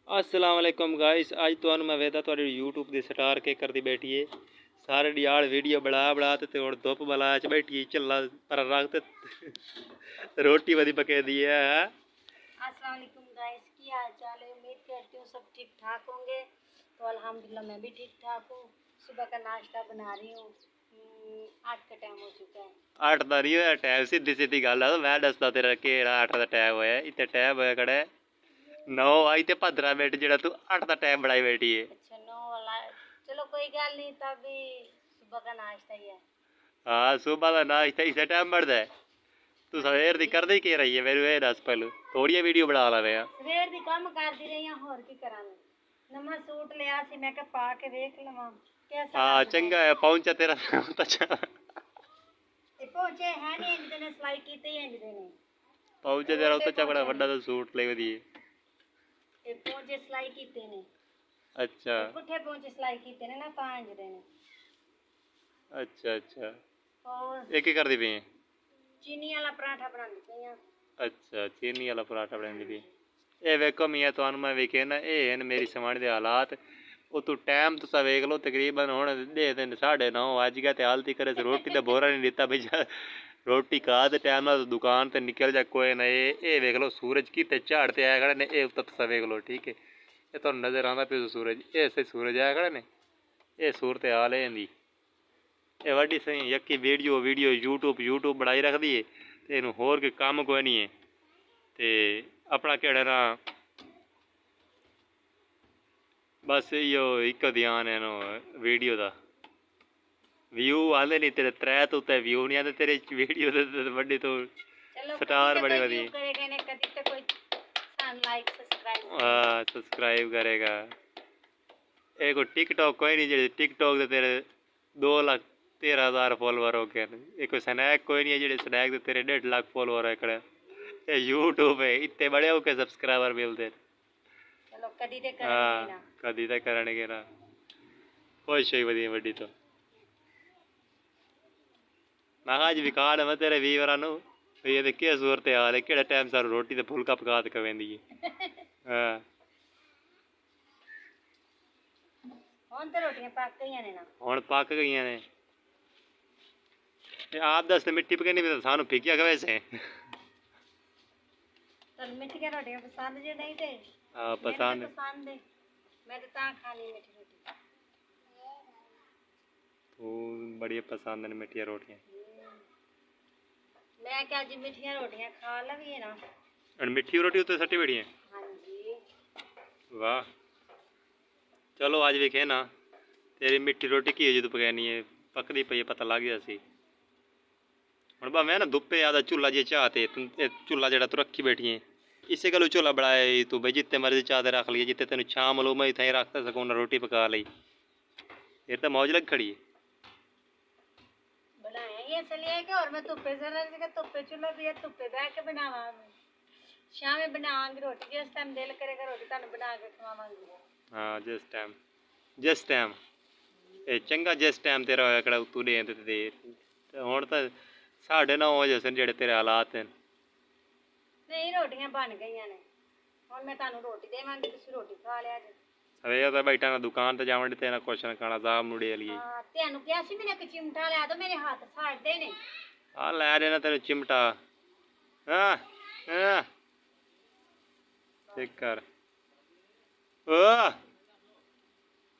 अस्सलाम वालेकुम गाइस। आज तो मैं वेदा थोड़ी यूट्यूब की स्टार के करती बैठी है सारे डियाल वीडियो बड़ा ते और धुप बला च बैठी चला पर रख रोटी वधी पके दी है। अस्सलाम वालेकुम गाइस, की हाल चाल है। उम्मीद करती हूँ सब ठीक ठाक होंगे। तो अल्हम्दुलिल्लाह मैं भी ठीक ठाक हूँ। सुबह का नाश्ता बना रही हूँ। 8 का टाइम हो चुका है। 8 का नहीं होया टाइम, सीधी सीधी गल है। मैं दसदा तेरा कि 8 का टाइम होया, इतने टाइम होया खड़ा 9 आई ते 15 मिनट जेड़ा तू 8 का टाइम बनाई बैठी है। अच्छा 9 वाला, चलो कोई गल नहीं, तभी सुबह का नाश्ता ही है। हाँ सुबह का नाश्ता इसे टाइम बढ़ता है। तू सवेर दी कर के रही है, मेरे ये दस पहलू थोड़ी वीडियो बना ला रहे सवेर दी काम करती रही हूँ, होर की करा। नवा सूट लिया सी, मैं कहा पा के देख लवां कैसा। हाँ चंगा है पहुंचा तेरा अच्छा ये पहुंचे है नहीं, इंज ने सिलाई कीते ही इंज ने पहुंचे तेरा उत्ता चबड़ा वड्डा तो सूट ले दी। ये पहुंचे सिलाई कीते ने। अच्छा पुठे पहुंचे सिलाई कीते ने ना, ता इंज दे ने। अच्छा अच्छा और एक ही कर दी पी चीनी वाला पराठा बनानी पई आ। अच्छा चीनी वाला पराठा बनानी पी। ये वेखो मियाँ तुहानू मैं वेखे ना, ये हैं मेरी समाने के हालात। वो तू टाइम तुसा वेख लो तकरीबन हुण दे 9:30 अज गया ते हाल तक रोटी का बोरा नहीं दिता भाई रोटी खा ते टाइम नाल दुकान ते निकल जा कोई ना। ये वेख लो सूरज किते झाड़ते आया खड़े ने। ये उत्ता तुसा वेख लो ठीक है, ये तुहानू नजर आंदा पे सूरज, ये ऐसे सूरज आया खड़े ने। ये सूरत हाल है इहदी। ये वड्डी सही यक्की वीडियो यूट्यूब बनाई रखदी है ते इनू होर कोई कम कोई नहीं है। ते अपना केड़ा ना बस इो एक ध्यान है नो वीडियो का व्यू आंदे नहीं तेरे त्रै तो उत्ते व्यू नहीं आते तेरे वीडियो दे वड्डी तो स्टार बड़े वधी। हाँ सब्सक्राइब करेगा। ये कोई टिकटॉक कोई नहीं जेडे टिकटॉक दे तेरे 2,13,000 फॉलोवर हो गए। ये कोई स्नैक कोई नहीं है जेडे स्नैक दे तेरे 1.5 लाख फॉलोवर है खड़े। ये यूट्यूब है इतने बड़े होके सब्सक्राइबर मिलते। चलो कदी ते हाँ करनगे ना, कदी तो करनगे ना। खुश हुई वधी वड्डी तो मैं अज विकाल मैं तेरे वीवरा ये क्या सूरत हाल है, कि टाइम सारू रोटी तो फुलका पका के वेंदी है। हाँ हुण ते रोटियां पक गईयां ने ना। हुण पक गई ने। आप दस मिट्टी पकनी भी सानू फिकिया के वैसे चल मिठियां रोटियां पसंद जे नहीं ते हाँ पसंद पसंद है। मैं तो ता खानी मिठी रोटी। तू बड़ी पसंद ने मिठिया रोटियां। मैं क्या जी मिठियां रोटियां खा लवीए ना। और मिठी रोटी उत्ते सट्टी बैठी है। हाँ जी वाह चलो आज वेखे ना तेरी मिठी रोटी की जो तू पकैनी है पकदी पई है, पता लग गया सी। हुण बा मैं ना धुप्पे आदा चूल्हा जे चाह ते चूल्हा जेड़ा तू रखी बैठी है इसे गलो चूल्हा बनाया तू भाई जितने मर्जी चाह ते रख ली, जितने तेन छां मलो मैं इतना रख सकूँ ना रोटी पका ली। ये तो मौज लग खड़ी है। बनाया ये इसलिए कि और मैं धुप्पे से रख के धुप्पे चूल्हा भी धुप्पे बैठ के बनावा। शाम बनावांगी रोटी, जिस टाइम दिल करेगा रोटी तुहानू बना के खवावांगी। हाँ जिस टाइम ये चंगा जिस टाइम तेरा होया कड़ा तू दे दे हुण तो 9:30 बजे सन जेड़े तेरे हालात हैं। नहीं रोटियां बन गईयां ने, हुण मैं तुहानू रोटी देवांगी, तुसीं रोटी खा लिया जे। सवेर तो बैठा ना दुकान ते जावन ते ना कुछ ना खाना साहब मुड़े लिए। हाँ तेनू क्या सी मैंने एक चिमटा लिया दो, मेरे हाथ साड़दे ने। हाँ लै देना तेन चिमटा। हाँ हाँ ठीक कर ओ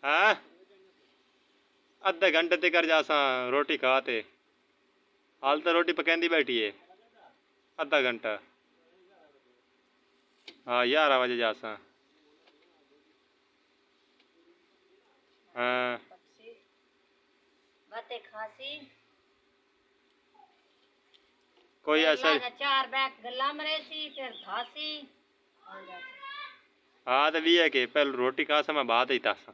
हाँ अद्धे घंटे तक जासा रोटी खाते हाल तो रोटी पकैंदी बैठी है अद्धा घंटा। हाँ 11 बजे जासा। हाँ बातें खासी कोई ऐसा 4 बैग गल्ला मरे सी, फिर खासी। हाँ तो भी है कि पहले रोटी खा मैं बात ही तासा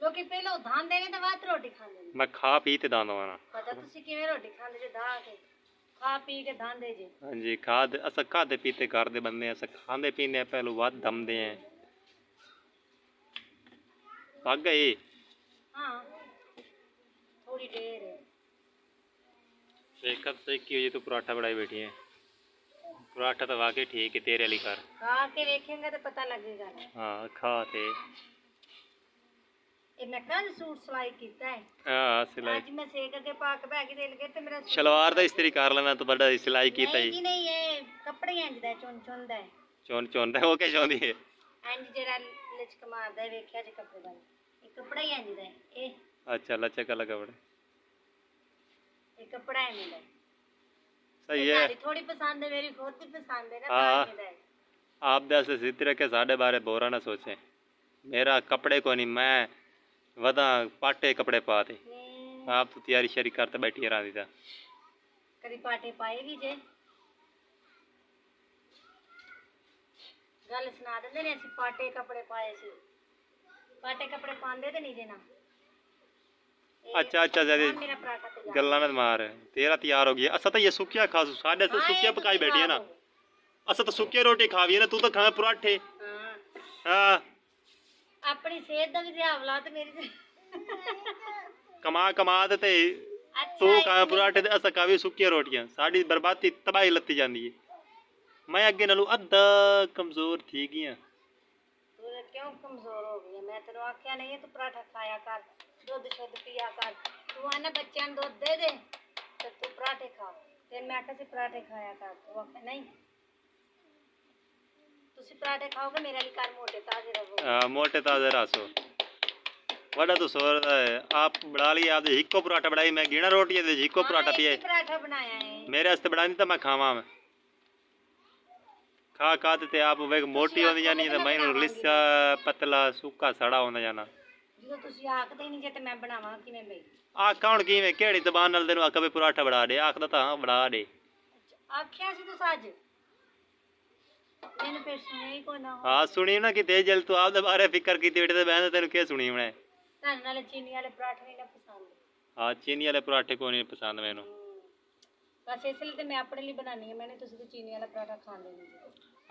लोकी पहले धान देने ते बाद रोटी खांदे ने। मैं खा पी ते दांदा वाना पता तुसीं किवें रोटी खांदे जे दा के खा पी के दांदे जे। हाँ जी खाद अस खाते पीते घर दे बंदे अस खाते पीने पहलू वध दमदे हैं। पग गई हाँ थोड़ी देर है। एक कब से की तू पराठा बनाई बैठी है। पराठा तो वाकई ठीक है तेरे वाली कर। खा के देखेंगे तो पता लगेगा ना। हाँ खा थे। ये मैं कल सूट सिलाई कीता है, हाँ सिलाई आज मैं सेक के पाक बैग दे लगे ते मेरा सूट शलवार तो इस्त्री कर लेना तो बड़ा सिलाई की नहीं जी नहीं, ये कपड़े इंज दा चुन चुनदा है, चोन चोन वो क्या चाहती है। इंज जेड़ा लचक मारदा है, वेख्या जे कपड़े वाले ये कपड़ा ही इंज दा है, अच्छा लचक वाला कपड़े ये कपड़ा है मेरा। सही है। थोड़ी पसंद है, मेरी खुद की पसंद है ना, हाँ। ताकि है। आप जैसे सीते रखे साढ़े बारे बोरा ना सोचें, मेरा कपड़े को नहीं मैं वदा पाटे कपड़े पाते। आप तो तैयारी शरी करते बैठी रहा था। कभी पाटे पाए भी जे गल सुना देंगे ने, ਅਸੀਂ पाटे कपड़े पाए सी, पाटे कपड़े पांदे ते नहीं जे ना। अच्छा अच्छा जल्दी ਹੁਣ ਮੇਰਾ ਪਰਾਠਾ ਤਿਆਰ गल्ला ना मार तेरा तैयार हो गया। असा तो ये सुखिया खा साढ़े से सुखिया पकाई बैठी है ना। असा तो सुखिया रोटी खावी है ना, तू तो खावे पराठे। हाँ हाँ अपनी सेहत का भी ध्यान ला, तो मेरी कमा कमा ते अच्छा तू खावे पराठे ते असा खावी सुखिया रोटियां। साड़ी बर्बादी तबाही लत्ती जाती है। मैं अगे नालों अद्धा कमजोर थी गई। तू क्यों कमजोर हो गई है? मैं तेरे आख्या नहीं है तू पराठा खाया कर, दुध शुद्ध पिया कर। तू आना बच्चों दुध दे दे तो तू पराठे खा, फिर मैं आख्या सी पराठे खाया कर, तू आख्या नहीं। तुसी पराठे खाओगे मेरे लिए घर मोटे ताजे रहोगे। मोटे ताजे रसो बड़ा तो सोर आप बना लिया। आप हिको पराठा बनाई, मैं गिना रोटी है हिको पराठा पिए। पराठा बनाया है मेरे वास्ते बनानी तो मैं खावा। मैं खा खा ते आप वे मोटी होती जानी तो मैं लिस्सा पतला सूखा सड़ा होता जाना। जो तुसी आखदे नहीं जे ते मैं बनावां किवें बई? आखा हुण किवें केड़ी जबान नाल तेनू आखा भी पराठा बना दे, आखदा तां हाँ बना दे। आख्या सी तू सज मैंने फिर सुनिया ही कोई ना। हाँ सुनी ना कि तेज जल तू आपदे बारे फिकर कीती बैठे ते मैं तेनू क्या सुनी मैं। ਤੁਹਾਨੂੰ ਨਾਲੇ चीनी वाले पराठे नहीं ना पसंद। हाँ चीनी वाले पराठे को नहीं पसंद मैनू। बस इसलिए तो मैं अपने लिए बनानी है, मैंने तुसी तो चीनी वाला पराठा खाने नहीं।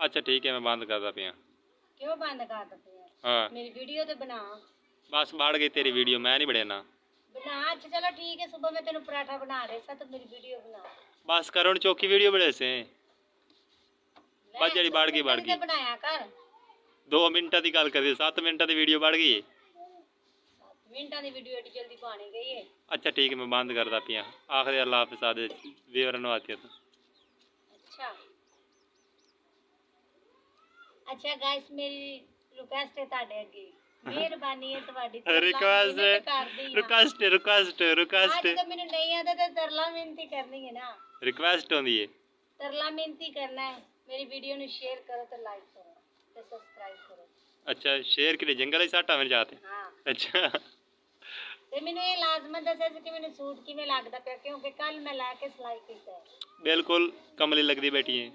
अच्छा ठीक है मैं बंद करदा पिया। क्यों बंद कर दते हैं? हाँ मेरी वीडियो तो बना बस बढ़ गई तेरी वीडियो, मैं नहीं बड़ेना। बना। अच्छा चलो ठीक है, सुबह मैं तेन पराठा बना रहे सा तो मेरी वीडियो बना। बस करो चौकी वीडियो बड़े से बस जड़ी बढ़ गई बनाया कर। 2 मिनट की गल करी 7 मिनट की वीडियो बढ़ गई। 7 मिनट की वीडियो एडी जल्दी पानी गई है। अच्छा ठीक है मैं बंद करदा पिया। आखिर अल्लाह हाफिज़ आदे विवरण आती तो। अच्छा अच्छा गाइस मेरी रिक्वेस्ट है ਤੁਹਾਡੇ ਅੱਗੇ, ਮਿਹਰਬਾਨੀ ਹੈ ਤੁਹਾਡੀ। रिक्वेस्ट ਅੱਜ ਤਾਂ ਮੈਨੂੰ ਨਹੀਂ ਆਦਾ ਤੇ ਤਰਲਾ ਮਿਹਨਤੀ ਕਰਨੀ ਹੈ ਨਾ। रिक्वेस्ट होंदी है। ਤਰਲਾ ਮਿਹਨਤੀ ਕਰਨਾ ਹੈ। मेरी वीडियो ਨੂੰ शेयर करो तो लाइक करो तो सब्सक्राइब करो। अच्छा शेर के लिए जंगल ही साटा में जाते। हाँ अच्छा ਤੇ ਮੈਨੂੰ ਇਹ ਲਾਜ਼ਮਤ ਦੱਸਿਆ ਸੀ ਕਿ ਮੈਨੂੰ ਸੂਟ ਕਿਵੇਂ ਲੱਗਦਾ ਪਿਆ, ਕਿਉਂਕਿ ਕੱਲ ਮੈਂ ਲੈ ਕੇ ਸਿਲਾਈ ਕੀਤਾ ਹੈ। बिल्कुल कमली लगती बैठी है।